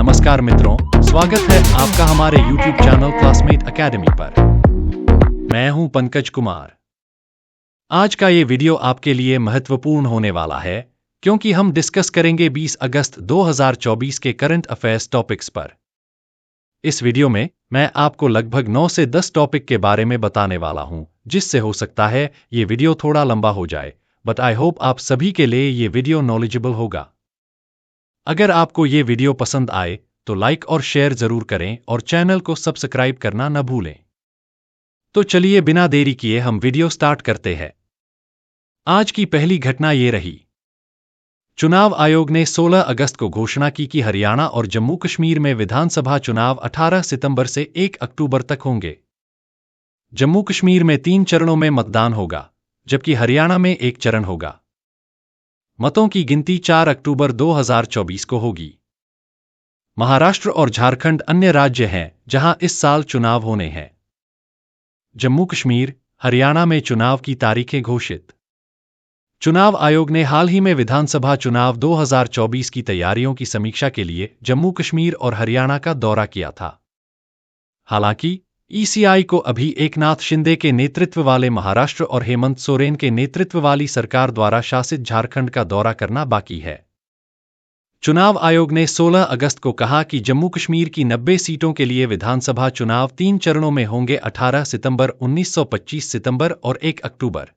नमस्कार मित्रों, स्वागत है आपका हमारे YouTube चैनल क्लासमेट एकेडमी पर। मैं हूं पंकज कुमार। आज का ये वीडियो आपके लिए महत्वपूर्ण होने वाला है क्योंकि हम डिस्कस करेंगे 20 अगस्त 2024 के करंट अफेयर्स टॉपिक्स पर। इस वीडियो में मैं आपको लगभग 9 से 10 टॉपिक के बारे में बताने वाला हूं, जिससे हो सकता है ये वीडियो थोड़ा लंबा हो जाए, बट आई होप आप सभी के लिए ये वीडियो नॉलेजेबल होगा। अगर आपको ये वीडियो पसंद आए तो लाइक और शेयर जरूर करें और चैनल को सब्सक्राइब करना न भूलें। तो चलिए बिना देरी किए हम वीडियो स्टार्ट करते हैं। आज की पहली घटना ये रही। चुनाव आयोग ने 16 अगस्त को घोषणा की कि हरियाणा और जम्मू कश्मीर में विधानसभा चुनाव 18 सितंबर से 1 अक्टूबर तक होंगे। जम्मू कश्मीर में 3 चरणों में मतदान होगा, जबकि हरियाणा में 1 चरण होगा। मतों की गिनती 4 अक्टूबर 2024 को होगी। महाराष्ट्र और झारखंड अन्य राज्य हैं जहां इस साल चुनाव होने हैं। जम्मू कश्मीर, हरियाणा में चुनाव की तारीखें घोषित। चुनाव आयोग ने हाल ही में विधानसभा चुनाव 2024 की तैयारियों की समीक्षा के लिए जम्मू कश्मीर और हरियाणा का दौरा किया था। हालांकि ईसीआई को अभी एकनाथ शिंदे के नेतृत्व वाले महाराष्ट्र और हेमंत सोरेन के नेतृत्व वाली सरकार द्वारा शासित झारखंड का दौरा करना बाकी है। चुनाव आयोग ने 16 अगस्त को कहा कि जम्मू कश्मीर की 90 सीटों के लिए विधानसभा चुनाव 3 चरणों में होंगे, 18 सितंबर, 1925 सितंबर और 1 अक्टूबर।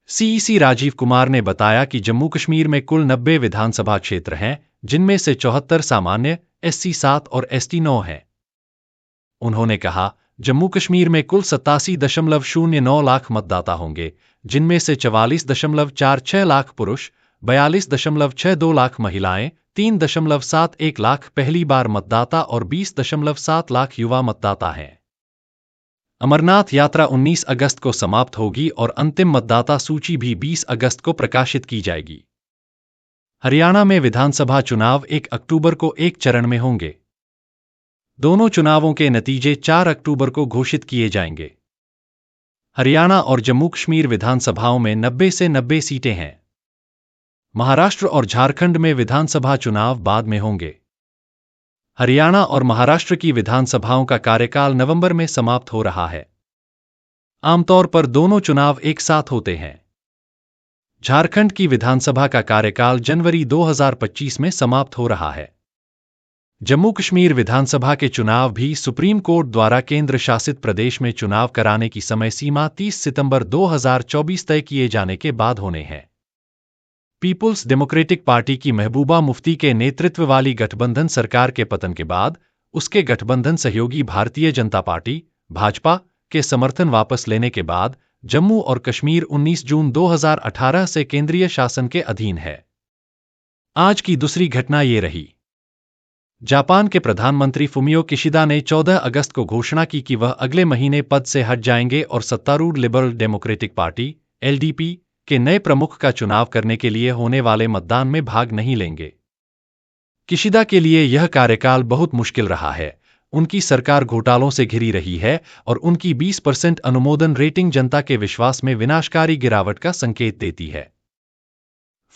सीईसी राजीव कुमार ने बताया कि जम्मू कश्मीर में कुल 90 विधानसभा क्षेत्र हैं, जिनमें से 74 सामान्य, एससी 7 और एसटी 9 हैं। उन्होंने कहा, जम्मू कश्मीर में कुल 87.09 लाख मतदाता होंगे, जिनमें से 44.46 लाख पुरुष, 42.62 लाख महिलाएं, 3.71 लाख पहली बार मतदाता और 20.7 लाख युवा मतदाता हैं। अमरनाथ यात्रा 19 अगस्त को समाप्त होगी और अंतिम मतदाता सूची भी 20 अगस्त को प्रकाशित की जाएगी। हरियाणा में विधानसभा चुनाव 1 अक्टूबर को 1 चरण में होंगे। दोनों चुनावों के नतीजे 4 अक्टूबर को घोषित किए जाएंगे। हरियाणा और जम्मू कश्मीर विधानसभाओं में 90 से 90 सीटें हैं। महाराष्ट्र और झारखंड में विधानसभा चुनाव बाद में होंगे। हरियाणा और महाराष्ट्र की विधानसभाओं का कार्यकाल नवंबर में समाप्त हो रहा है। आमतौर पर दोनों चुनाव एक साथ होते हैं। झारखंड की विधानसभा का कार्यकाल जनवरी 2025 में समाप्त हो रहा है। जम्मू कश्मीर विधानसभा के चुनाव भी सुप्रीम कोर्ट द्वारा केंद्र शासित प्रदेश में चुनाव कराने की समय सीमा 30 सितंबर 2024 तय किए जाने के बाद होने हैं। पीपुल्स डेमोक्रेटिक पार्टी की महबूबा मुफ्ती के नेतृत्व वाली गठबंधन सरकार के पतन के बाद उसके गठबंधन सहयोगी भारतीय जनता पार्टी भाजपा के समर्थन वापस लेने के बाद जम्मू और कश्मीर 19 जून 2018 से केंद्रीय शासन के अधीन है। आज की दूसरी घटना ये रही। जापान के प्रधानमंत्री फुमियो किशिदा ने 14 अगस्त को घोषणा की कि वह अगले महीने पद से हट जाएंगे और सत्तारूढ़ लिबरल डेमोक्रेटिक पार्टी एलडीपी के नए प्रमुख का चुनाव करने के लिए होने वाले मतदान में भाग नहीं लेंगे। किशिदा के लिए यह कार्यकाल बहुत मुश्किल रहा है। उनकी सरकार घोटालों से घिरी रही है और उनकी 20% अनुमोदन रेटिंग जनता के विश्वास में विनाशकारी गिरावट का संकेत देती है।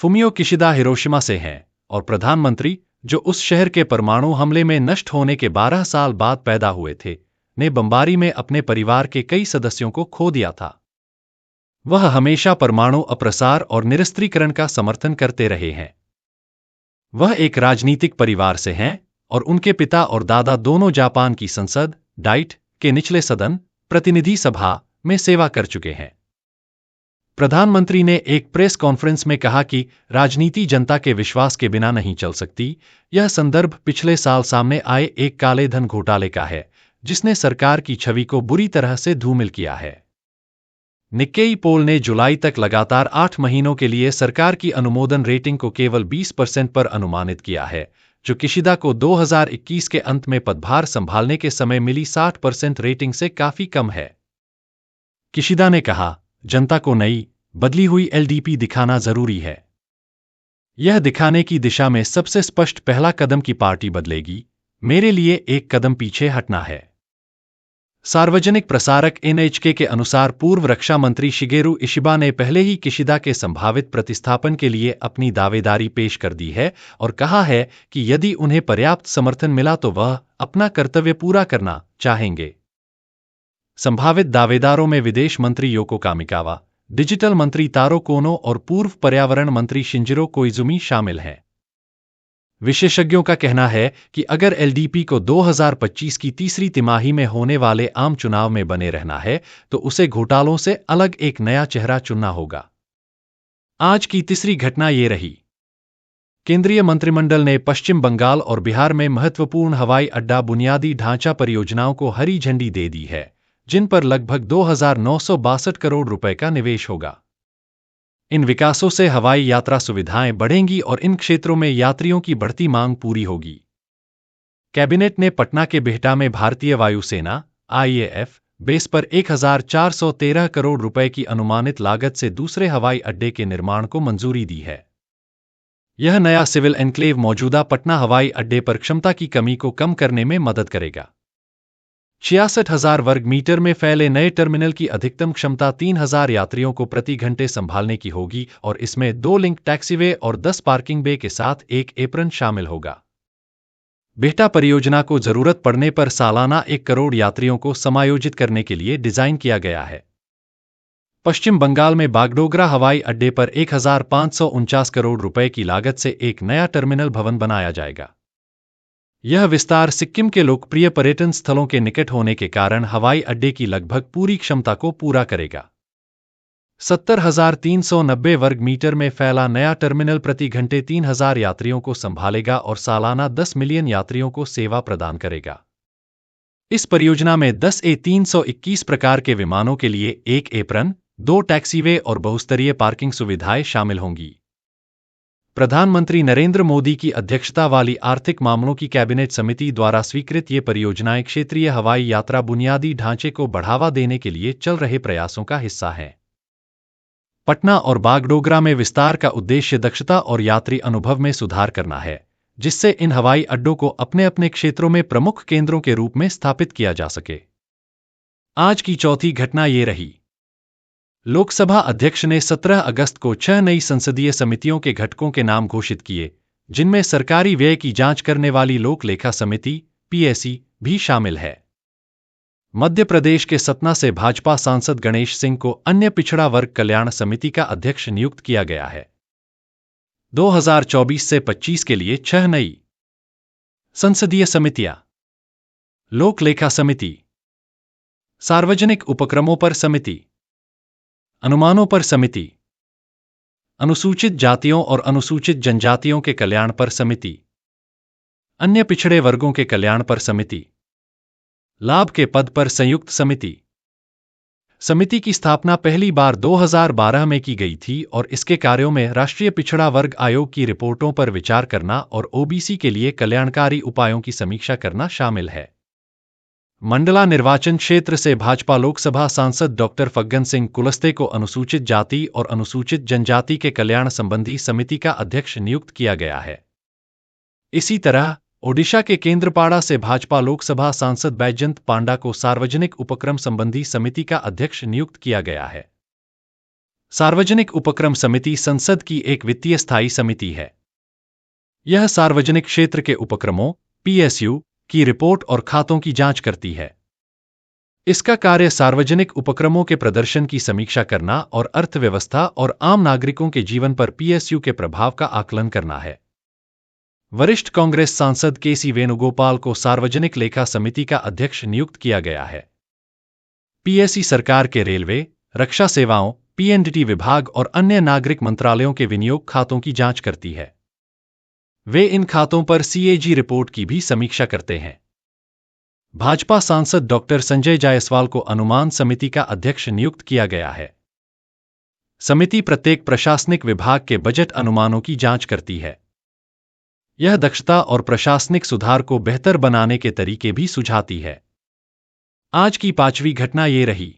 फुमियो किशिदा हिरोशिमा से हैं और प्रधानमंत्री, जो उस शहर के परमाणु हमले में नष्ट होने के 12 साल बाद पैदा हुए थे, ने बमबारी में अपने परिवार के कई सदस्यों को खो दिया था। वह हमेशा परमाणु अप्रसार और निरस्त्रीकरण का समर्थन करते रहे हैं। वह एक राजनीतिक परिवार से हैं और उनके पिता और दादा दोनों जापान की संसद डाइट के निचले सदन प्रतिनिधि सभा में सेवा कर चुके हैं। प्रधानमंत्री ने एक प्रेस कॉन्फ्रेंस में कहा कि राजनीति जनता के विश्वास के बिना नहीं चल सकती। यह संदर्भ पिछले साल सामने आए एक काले धन घोटाले का है, जिसने सरकार की छवि को बुरी तरह से धूमिल किया है। निक्केई पोल ने जुलाई तक लगातार 8 महीनों के लिए सरकार की अनुमोदन रेटिंग को केवल 20% पर अनुमानित किया है, जो किशिदा को 2021 के अंत में पदभार संभालने के समय मिली 60% रेटिंग से काफी कम है। किशिदा ने कहा, जनता को नई, बदली हुई एलडीपी दिखाना जरूरी है। यह दिखाने की दिशा में सबसे स्पष्ट पहला कदम की पार्टी बदलेगी। मेरे लिए एक कदम पीछे हटना है। सार्वजनिक प्रसारक NHK के अनुसार पूर्व रक्षा मंत्री शिगेरू इशिबा ने पहले ही किशिदा के संभावित प्रतिस्थापन के लिए अपनी दावेदारी पेश कर दी है और कहा है कि यदि उन्हें पर्याप्त समर्थन मिला तो वह अपना कर्तव्य पूरा करना चाहेंगे। संभावित दावेदारों में विदेश मंत्री योको कामिकावा, डिजिटल मंत्री तारो कोनो और पूर्व पर्यावरण मंत्री शिंजिरो कोइजुमी शामिल हैं। विशेषज्ञों का कहना है कि अगर LDP को 2025 की तीसरी तिमाही में होने वाले आम चुनाव में बने रहना है तो उसे घोटालों से अलग एक नया चेहरा चुनना होगा। आज की तीसरी घटना ये रही। केंद्रीय मंत्रिमंडल ने पश्चिम बंगाल और बिहार में महत्वपूर्ण हवाई अड्डा बुनियादी ढांचा परियोजनाओं को हरी झंडी दे दी है, जिन पर लगभग 2,962 करोड़ रुपए का निवेश होगा। इन विकासों से हवाई यात्रा सुविधाएं बढ़ेंगी और इन क्षेत्रों में यात्रियों की बढ़ती मांग पूरी होगी। कैबिनेट ने पटना के बिहटा में भारतीय वायुसेना IAF बेस पर 1,413 करोड़ रुपए की अनुमानित लागत से दूसरे हवाई अड्डे के निर्माण को मंजूरी दी है। यह नया सिविल एन्क्लेव मौजूदा पटना हवाई अड्डे पर क्षमता की कमी को कम करने में मदद करेगा। 66,000 वर्ग मीटर में फैले नए टर्मिनल की अधिकतम क्षमता 3,000 यात्रियों को प्रति घंटे संभालने की होगी और इसमें 2 लिंक टैक्सीवे और 10 पार्किंग बे के साथ एक एप्रन शामिल होगा। बिहटा परियोजना को जरूरत पड़ने पर सालाना 1 करोड़ यात्रियों को समायोजित करने के लिए डिजाइन किया गया है। पश्चिम बंगाल में बागडोगरा हवाई अड्डे पर 1,549 करोड़ रुपए की लागत से एक नया टर्मिनल भवन बनाया जाएगा। यह विस्तार सिक्किम के लोकप्रिय पर्यटन स्थलों के निकट होने के कारण हवाई अड्डे की लगभग पूरी क्षमता को पूरा करेगा। 70,390 वर्ग मीटर में फैला नया टर्मिनल प्रति घंटे 3,000 यात्रियों को संभालेगा और सालाना 10 मिलियन यात्रियों को सेवा प्रदान करेगा। इस परियोजना में 10 A321 प्रकार के विमानों के लिए एक एप्रन, 2 टैक्सीवे और बहुस्तरीय पार्किंग सुविधाएं शामिल होंगी। प्रधानमंत्री नरेंद्र मोदी की अध्यक्षता वाली आर्थिक मामलों की कैबिनेट समिति द्वारा स्वीकृत ये परियोजनाएं क्षेत्रीय हवाई यात्रा बुनियादी ढांचे को बढ़ावा देने के लिए चल रहे प्रयासों का हिस्सा हैं। पटना और बागडोगरा में विस्तार का उद्देश्य दक्षता और यात्री अनुभव में सुधार करना है, जिससे इन हवाई अड्डों को अपने अपने क्षेत्रों में प्रमुख केंद्रों के रूप में स्थापित किया जा सके। आज की चौथी घटना ये रही। लोकसभा अध्यक्ष ने 17 अगस्त को 6 नई संसदीय समितियों के घटकों के नाम घोषित किए, जिनमें सरकारी व्यय की जांच करने वाली लोक लेखा समिति PSC भी शामिल है। मध्य प्रदेश के सतना से भाजपा सांसद गणेश सिंह को अन्य पिछड़ा वर्ग कल्याण समिति का अध्यक्ष नियुक्त किया गया है। 2024 से 25 के लिए 6 नई संसदीय समितियां। लोक लेखा समिति, सार्वजनिक उपक्रमों पर समिति, अनुमानों पर समिति, अनुसूचित जातियों और अनुसूचित जनजातियों के कल्याण पर समिति, अन्य पिछड़े वर्गों के कल्याण पर समिति, लाभ के पद पर संयुक्त समिति। समिति की स्थापना पहली बार 2012 में की गई थी और इसके कार्यों में राष्ट्रीय पिछड़ा वर्ग आयोग की रिपोर्टों पर विचार करना और OBC के लिए कल्याणकारी उपायों की समीक्षा करना शामिल है। मंडला निर्वाचन क्षेत्र से भाजपा लोकसभा सांसद डॉक्टर फग्गन सिंह कुलस्ते को अनुसूचित जाति और अनुसूचित जनजाति के कल्याण संबंधी समिति का अध्यक्ष नियुक्त किया गया है। इसी तरह ओडिशा के केंद्रपाड़ा से भाजपा लोकसभा सांसद बैजयंत पांडा को सार्वजनिक उपक्रम संबंधी समिति का अध्यक्ष नियुक्त किया गया है। सार्वजनिक उपक्रम समिति संसद की एक वित्तीय स्थायी समिति है। यह सार्वजनिक क्षेत्र के उपक्रमों PSU की रिपोर्ट और खातों की जांच करती है। इसका कार्य सार्वजनिक उपक्रमों के प्रदर्शन की समीक्षा करना और अर्थव्यवस्था और आम नागरिकों के जीवन पर PSU के प्रभाव का आकलन करना है। वरिष्ठ कांग्रेस सांसद KC वेणुगोपाल को सार्वजनिक लेखा समिति का अध्यक्ष नियुक्त किया गया है। PSC सरकार के रेलवे, रक्षा सेवाओं, PNDT विभाग और अन्य नागरिक मंत्रालयों के विनियोग खातों की जांच करती है। वे इन खातों पर CAG रिपोर्ट की भी समीक्षा करते हैं। भाजपा सांसद डॉक्टर संजय जायसवाल को अनुमान समिति का अध्यक्ष नियुक्त किया गया है। समिति प्रत्येक प्रशासनिक विभाग के बजट अनुमानों की जांच करती है। यह दक्षता और प्रशासनिक सुधार को बेहतर बनाने के तरीके भी सुझाती है। आज की पांचवी घटना ये रही।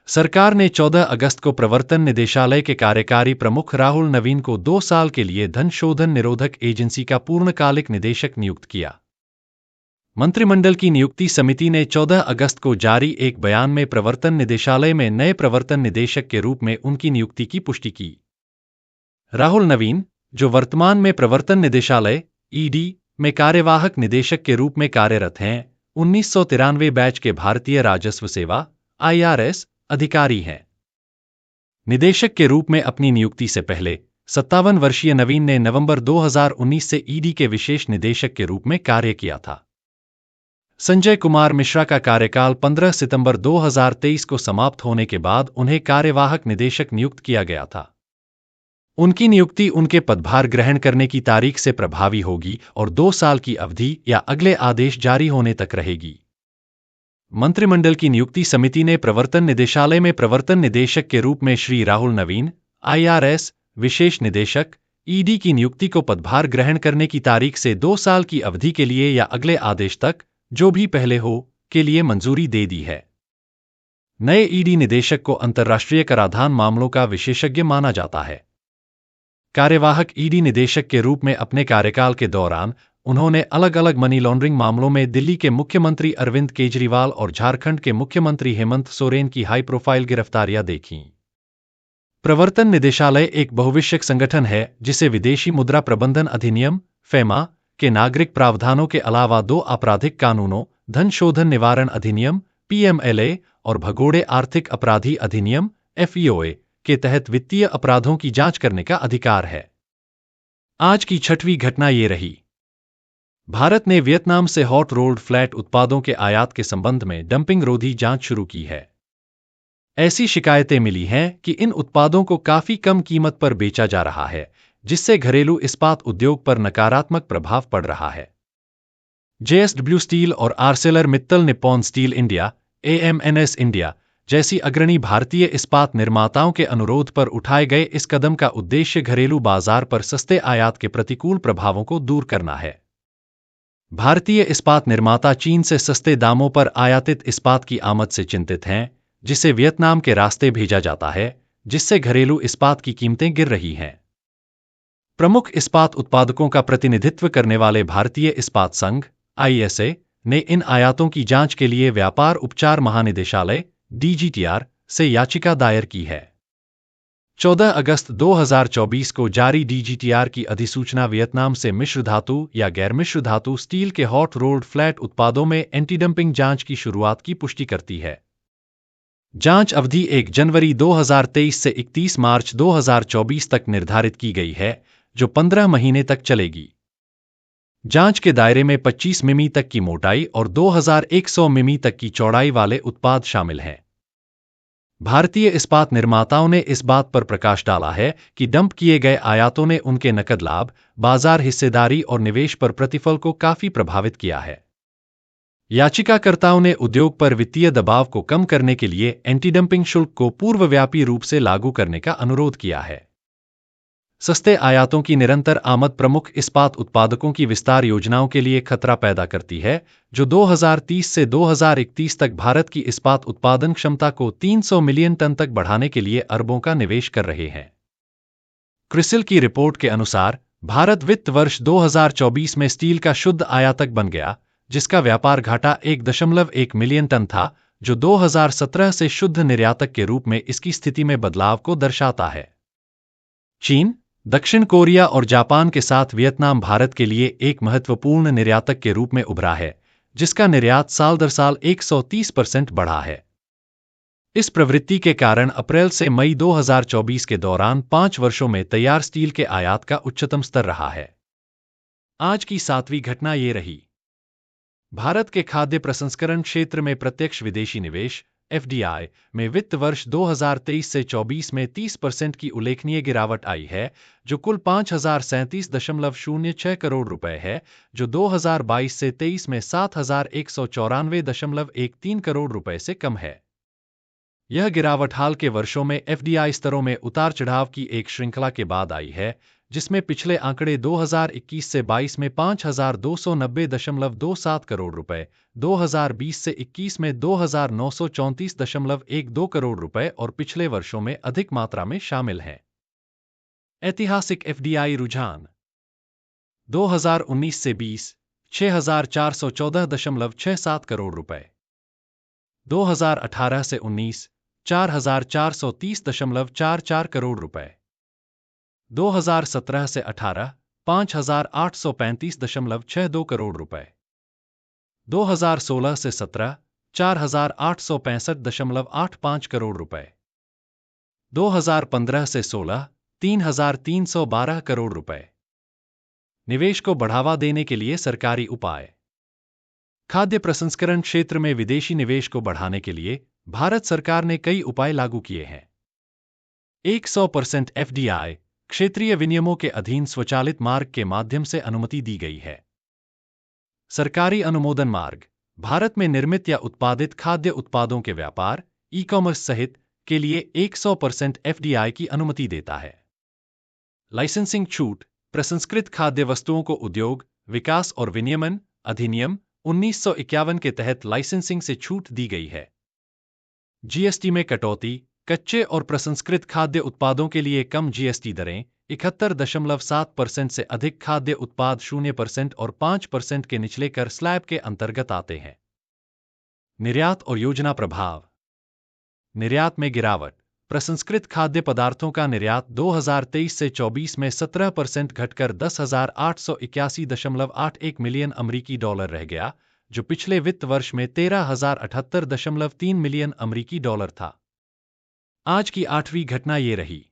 सरकार ने 14 अगस्त को प्रवर्तन निदेशालय के कार्यकारी प्रमुख राहुल नवीन को 2 साल के लिए धन शोधन निरोधक एजेंसी का पूर्णकालिक निदेशक नियुक्त किया। मंत्रिमंडल की नियुक्ति समिति ने 14 अगस्त को जारी एक बयान में प्रवर्तन निदेशालय में नए प्रवर्तन निदेशक के रूप में उनकी नियुक्ति की पुष्टि की। राहुल नवीन, जो वर्तमान में प्रवर्तन निदेशालय (ईडी) में कार्यवाहक निदेशक के रूप में कार्यरत हैं, 1993 बैच के भारतीय राजस्व सेवा (IRS) अधिकारी हैं। निदेशक के रूप में अपनी नियुक्ति से पहले 57 वर्षीय नवीन ने नवंबर 2019 से ईडी के विशेष निदेशक के रूप में कार्य किया था। संजय कुमार मिश्रा का कार्यकाल 15 सितंबर 2023 को समाप्त होने के बाद उन्हें कार्यवाहक निदेशक नियुक्त किया गया था। उनकी नियुक्ति उनके पदभार ग्रहण करने की तारीख से प्रभावी होगी और 2 साल की अवधि या अगले आदेश जारी होने तक रहेगी। मंत्रिमंडल की नियुक्ति समिति ने प्रवर्तन निदेशालय में प्रवर्तन निदेशक के रूप में श्री राहुल नवीन, IRS विशेष निदेशक, ईडी की नियुक्ति को पदभार ग्रहण करने की तारीख से 2 साल की अवधि के लिए या अगले आदेश तक, जो भी पहले हो, के लिए मंजूरी दे दी है। नए ईडी निदेशक को अंतर्राष्ट्रीय कराधान मामलों का विशेषज्ञ माना जाता है। कार्यवाहक ईडी निदेशक के रूप में अपने कार्यकाल के दौरान उन्होंने अलग अलग मनी लॉन्ड्रिंग मामलों में दिल्ली के मुख्यमंत्री अरविंद केजरीवाल और झारखंड के मुख्यमंत्री हेमंत सोरेन की हाई प्रोफाइल गिरफ्तारियां देखीं। प्रवर्तन निदेशालय एक बहुविषयक संगठन है जिसे विदेशी मुद्रा प्रबंधन अधिनियम (फेमा) के नागरिक प्रावधानों के अलावा 2 आपराधिक कानूनों, धन शोधन निवारण अधिनियम (PMLA) और भगोड़े आर्थिक अपराधी अधिनियम (FEOA) के तहत वित्तीय अपराधों की जांच करने का अधिकार है। आज की छठवीं घटना ये रही। भारत ने वियतनाम से हॉट रोल्ड फ्लैट उत्पादों के आयात के संबंध में डंपिंग रोधी जांच शुरू की है। ऐसी शिकायतें मिली हैं कि इन उत्पादों को काफी कम कीमत पर बेचा जा रहा है, जिससे घरेलू इस्पात उद्योग पर नकारात्मक प्रभाव पड़ रहा है। JSW स्टील और Arcelor Mittal Nippon steel India (AMNS India) जैसी अग्रणी भारतीय इस्पात निर्माताओं के अनुरोध पर उठाए गए इस कदम का उद्देश्य घरेलू बाजार पर सस्ते आयात के प्रतिकूल प्रभावों को दूर करना है। भारतीय इस्पात निर्माता चीन से सस्ते दामों पर आयातित इस्पात की आमद से चिंतित हैं, जिसे वियतनाम के रास्ते भेजा जाता है, जिससे घरेलू इस्पात की कीमतें गिर रही हैं। प्रमुख इस्पात उत्पादकों का प्रतिनिधित्व करने वाले भारतीय इस्पात संघ (ISA) ने इन आयातों की जांच के लिए व्यापार उपचार महानिदेशालय (DGTR) से याचिका दायर की है। 14 अगस्त 2024 को जारी DGTR की अधिसूचना वियतनाम से मिश्र धातु या गैर मिश्र धातु स्टील के हॉट रोल्ड फ्लैट उत्पादों में एंटी डंपिंग जांच की शुरुआत की पुष्टि करती है। जांच अवधि 1 जनवरी 2023 से 31 मार्च 2024 तक निर्धारित की गई है, जो 15 महीने तक चलेगी। जांच के दायरे में 25 मिमी तक की मोटाई और 2100 मिमी तक की चौड़ाई वाले उत्पाद शामिल हैं। भारतीय इस्पात निर्माताओं ने इस बात पर प्रकाश डाला है कि डंप किए गए आयातों ने उनके नकद लाभ, बाजार हिस्सेदारी और निवेश पर प्रतिफल को काफी प्रभावित किया है। याचिकाकर्ताओं ने उद्योग पर वित्तीय दबाव को कम करने के लिए एंटी डंपिंग शुल्क को पूर्वव्यापी रूप से लागू करने का अनुरोध किया है। सस्ते आयातों की निरंतर आमद प्रमुख इस्पात उत्पादकों की विस्तार योजनाओं के लिए खतरा पैदा करती है, जो 2030 से 2031 तक भारत की इस्पात उत्पादन क्षमता को 300 मिलियन टन तक बढ़ाने के लिए अरबों का निवेश कर रहे हैं। क्रिसिल की रिपोर्ट के अनुसार भारत वित्त वर्ष 2024 में स्टील का शुद्ध आयातक बन गया, जिसका व्यापार घाटा 1.1 मिलियन टन था, जो 2017 से शुद्ध निर्यातक के रूप में इसकी स्थिति में बदलाव को दर्शाता है। चीन, दक्षिण कोरिया और जापान के साथ वियतनाम भारत के लिए एक महत्वपूर्ण निर्यातक के रूप में उभरा है, जिसका निर्यात साल दर साल 130% बढ़ा है। इस प्रवृत्ति के कारण अप्रैल से मई 2024 के दौरान 5 वर्षों में तैयार स्टील के आयात का उच्चतम स्तर रहा है। आज की 7वीं घटना ये रही। भारत के खाद्य प्रसंस्करण क्षेत्र में प्रत्यक्ष विदेशी निवेश (FDI) में वित्त वर्ष 2023 से 24 में 30% की उल्लेखनीय गिरावट आई है, जो कुल 5037.06 करोड़ रुपए है, जो 2022 से 23 में 7194.13 करोड़ रुपए से कम है। यह गिरावट हाल के वर्षों में FDI स्तरों में उतार चढ़ाव की एक श्रृंखला के बाद आई है, जिसमें पिछले आंकड़े 2021 से 22 में 5290.27 करोड़ रुपए, 2020 से 21 में 2934.12 करोड़ रुपए और पिछले वर्षों में अधिक मात्रा में शामिल हैं। ऐतिहासिक FDI रुझान 2019 से 20 6,414.67 करोड़ रुपए। 2018 से 19 4,430.44 करोड़ रुपए। 2017 से 18 5,835.62 करोड़ रुपए। 2016 से 17 4,865.85 करोड़ रुपए। 2015 से 16 3,312 करोड़ रुपए। निवेश को बढ़ावा देने के लिए सरकारी उपाय। खाद्य प्रसंस्करण क्षेत्र में विदेशी निवेश को बढ़ाने के लिए भारत सरकार ने कई उपाय लागू किए हैं। 100% FDI क्षेत्रीय विनियमों के अधीन स्वचालित मार्ग के माध्यम से अनुमति दी गई है। सरकारी अनुमोदन मार्ग भारत में निर्मित या उत्पादित खाद्य उत्पादों के व्यापार, ई-कॉमर्स सहित के लिए 100% FDI की अनुमति देता है। लाइसेंसिंग छूट प्रसंस्कृत खाद्य वस्तुओं को उद्योग, विकास और विनियमन अधिनियम 1951 के तहत लाइसेंसिंग से छूट दी गई है। GST में कटौती कच्चे और प्रसंस्कृत खाद्य उत्पादों के लिए कम GST दरें 71.7% से अधिक खाद्य उत्पाद 0% और 5% के निचले कर स्लैब के अंतर्गत आते हैं। निर्यात और योजना प्रभाव। निर्यात में गिरावट प्रसंस्कृत खाद्य पदार्थों का निर्यात 2023 से 24 में 17% घटकर 10,881.81 मिलियन अमेरिकी डॉलर रह गया, जो पिछले वित्त वर्ष में 13,078.3 मिलियन अमेरिकी डॉलर था। आज की 8वीं घटना ये रही।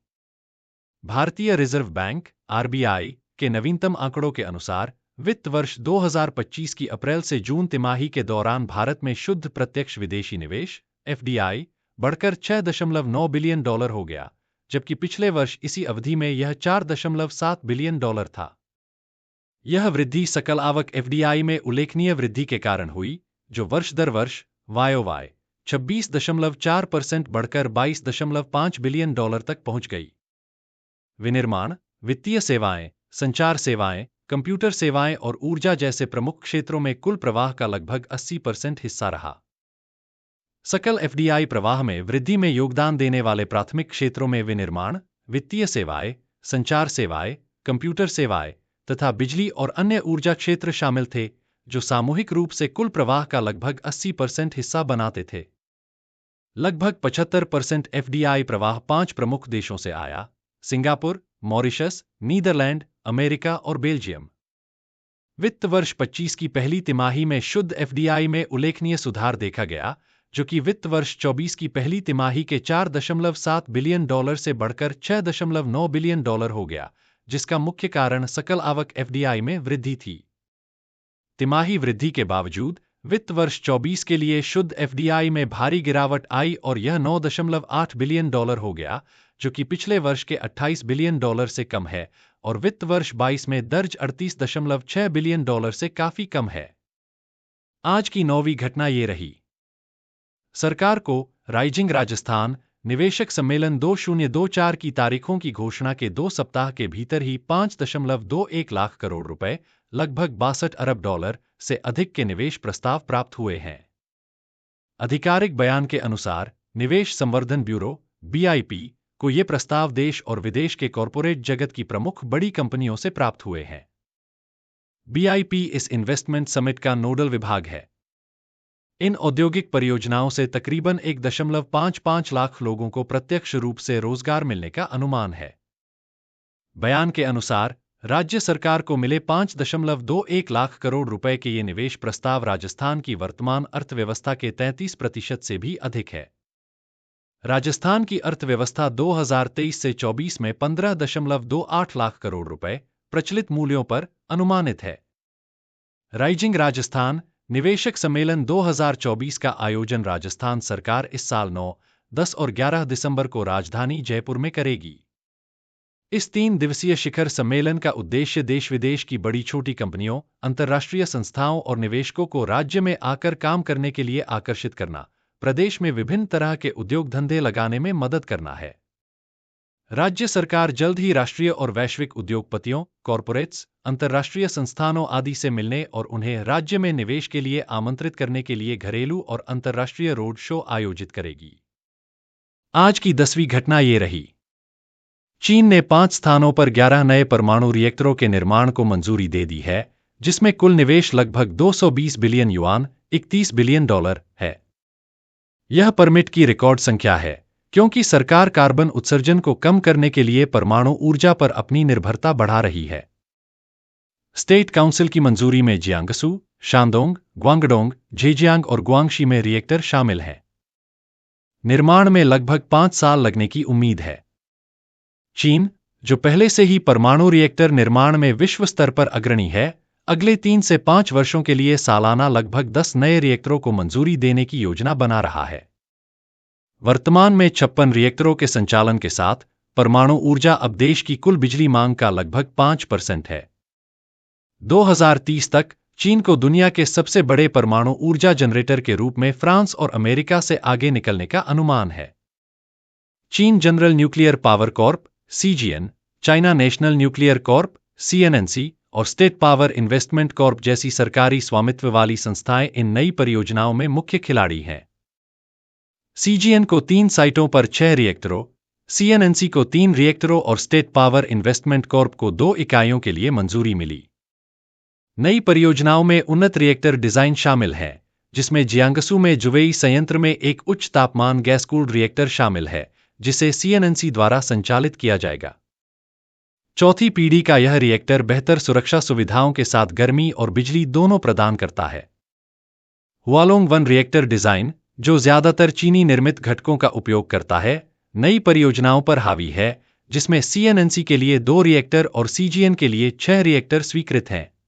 भारतीय रिजर्व बैंक RBI के नवीनतम आंकड़ों के अनुसार वित्त वर्ष 2025 की अप्रैल से जून तिमाही के दौरान भारत में शुद्ध प्रत्यक्ष विदेशी निवेश FDI बढ़कर 6.9 बिलियन डॉलर हो गया, जबकि पिछले वर्ष इसी अवधि में यह 4.7 बिलियन डॉलर था। यह वृद्धि सकल आवक FDI में उल्लेखनीय वृद्धि के कारण हुई, जो वर्ष दर वर्ष YOY 26.4% बढ़कर 22.5 बिलियन डॉलर तक पहुंच गई। विनिर्माण, वित्तीय सेवाएं, संचार सेवाएं, कंप्यूटर सेवाएं और ऊर्जा जैसे प्रमुख क्षेत्रों में कुल प्रवाह का लगभग 80% हिस्सा रहा। सकल FDI प्रवाह में वृद्धि में योगदान देने वाले प्राथमिक क्षेत्रों में विनिर्माण, वित्तीय सेवाएं, संचार सेवाएं, कंप्यूटर सेवाएं तथा बिजली और अन्य ऊर्जा क्षेत्र शामिल थे, जो सामूहिक रूप से कुल प्रवाह का लगभग 80% हिस्सा बनाते थे। लगभग 75% FDI प्रवाह 5 प्रमुख देशों से आया: सिंगापुर, मॉरिशस, नीदरलैंड, अमेरिका और बेल्जियम। वित्त वर्ष 25 की पहली तिमाही में शुद्ध FDI में उल्लेखनीय सुधार देखा गया, जो कि वित्त वर्ष 24 की पहली तिमाही के 4.7 बिलियन डॉलर से बढ़कर 6.9 बिलियन डॉलर हो गया, जिसका मुख्य कारण सकल आवक FDI में वृद्धि थी। तिमाही वृद्धि के बावजूद वित्त वर्ष 24 के लिए शुद्ध FDI में भारी गिरावट आई और यह 9.8 बिलियन डॉलर हो गया, जो कि पिछले वर्ष के 28 बिलियन डॉलर से कम है और वित्त वर्ष 22 में दर्ज 38.6 बिलियन डॉलर से काफी कम है। आज की 9वीं घटना ये रही। सरकार को राइजिंग राजस्थान निवेशक सम्मेलन 2024 की तारीखों की घोषणा के 2 सप्ताह के भीतर ही 5.21 लाख करोड़ रुपए, लगभग 62 अरब डॉलर से अधिक के निवेश प्रस्ताव प्राप्त हुए हैं। आधिकारिक बयान के अनुसार निवेश संवर्धन ब्यूरो BIP को ये प्रस्ताव देश और विदेश के कॉरपोरेट जगत की प्रमुख बड़ी कंपनियों से प्राप्त हुए हैं। BIP इस इन्वेस्टमेंट समिट का नोडल विभाग है। इन औद्योगिक परियोजनाओं से तकरीबन 1.55 लाख लोगों को प्रत्यक्ष रूप से रोजगार मिलने का अनुमान है। बयान के अनुसार राज्य सरकार को मिले 5.21 लाख करोड़ रुपए के ये निवेश प्रस्ताव राजस्थान की वर्तमान अर्थव्यवस्था के 33% से भी अधिक है। राजस्थान की अर्थव्यवस्था 2023 से 24 में 15.28 लाख करोड़ रुपए प्रचलित मूल्यों पर अनुमानित है। राइजिंग राजस्थान निवेशक सम्मेलन 2024 का आयोजन राजस्थान सरकार इस साल 9, 10 और 11 दिसंबर को राजधानी जयपुर में करेगी। इस 3 दिवसीय शिखर सम्मेलन का उद्देश्य देश विदेश की बड़ी छोटी कंपनियों, अंतर्राष्ट्रीय संस्थाओं और निवेशकों को राज्य में आकर काम करने के लिए आकर्षित करना, प्रदेश में विभिन्न तरह के उद्योग धंधे लगाने में मदद करना है। राज्य सरकार जल्द ही राष्ट्रीय और वैश्विक उद्योगपतियों, कॉरपोरेट्स, अंतर्राष्ट्रीय संस्थानों आदि से मिलने और उन्हें राज्य में निवेश के लिए आमंत्रित करने के लिए घरेलू और अंतर्राष्ट्रीय रोड शो आयोजित करेगी। आज की 10वीं घटना ये रही। चीन ने 5 स्थानों पर 11 नए परमाणु रिएक्टरों के निर्माण को मंजूरी दे दी है, जिसमें कुल निवेश लगभग 220 बिलियन युआन $31 बिलियन है। यह परमिट की रिकॉर्ड संख्या है क्योंकि सरकार कार्बन उत्सर्जन को कम करने के लिए परमाणु ऊर्जा पर अपनी निर्भरता बढ़ा रही है। स्टेट काउंसिल की मंजूरी में जियांगसू, शांदोंग, ग्वांगडोंग, झेजियांग और गुआंगशी में रिएक्टर शामिल हैं। निर्माण में लगभग 5 साल लगने की उम्मीद है। चीन, जो पहले से ही परमाणु रिएक्टर निर्माण में विश्व स्तर पर अग्रणी है, अगले 3 से 5 वर्षों के लिए सालाना लगभग 10 नए रिएक्टरों को मंजूरी देने की योजना बना रहा है। वर्तमान में 56 रिएक्टरों के संचालन के साथ परमाणु ऊर्जा अब देश की कुल बिजली मांग का लगभग 5% है। 2030 तक चीन को दुनिया के सबसे बड़े परमाणु ऊर्जा जनरेटर के रूप में फ्रांस और अमेरिका से आगे निकलने का अनुमान है। चीन General Nuclear Power Corp (CGN), China National Nuclear Corp (CNNC) और स्टेट पावर इन्वेस्टमेंट कॉर्प जैसी सरकारी स्वामित्व वाली संस्थाएं इन नई परियोजनाओं में मुख्य खिलाड़ी हैं। सीजीएन को 3 साइटों पर 6 रिएक्टरों, सीएनएनसी को 3 रिएक्टरों और स्टेट पावर इन्वेस्टमेंट कॉर्प को 2 इकाइयों के लिए मंजूरी मिली। नई परियोजनाओं में उन्नत रिएक्टर डिजाइन शामिल है, जिसमें जियांगसू में जुवेई संयंत्र में एक उच्च तापमान गैस कूल्ड रिएक्टर शामिल है, जिसे सीएनएनसी द्वारा संचालित किया जाएगा। चौथी पीढ़ी का यह रिएक्टर बेहतर सुरक्षा सुविधाओं के साथ गर्मी और बिजली दोनों प्रदान करता है। हुआलोंग 1 रिएक्टर डिजाइन, जो ज्यादातर चीनी निर्मित घटकों का उपयोग करता है, नई परियोजनाओं पर हावी है, जिसमें सीएनएनसी के लिए 2 रिएक्टर और सीजीएन के लिए 6 रिएक्टर स्वीकृत हैं।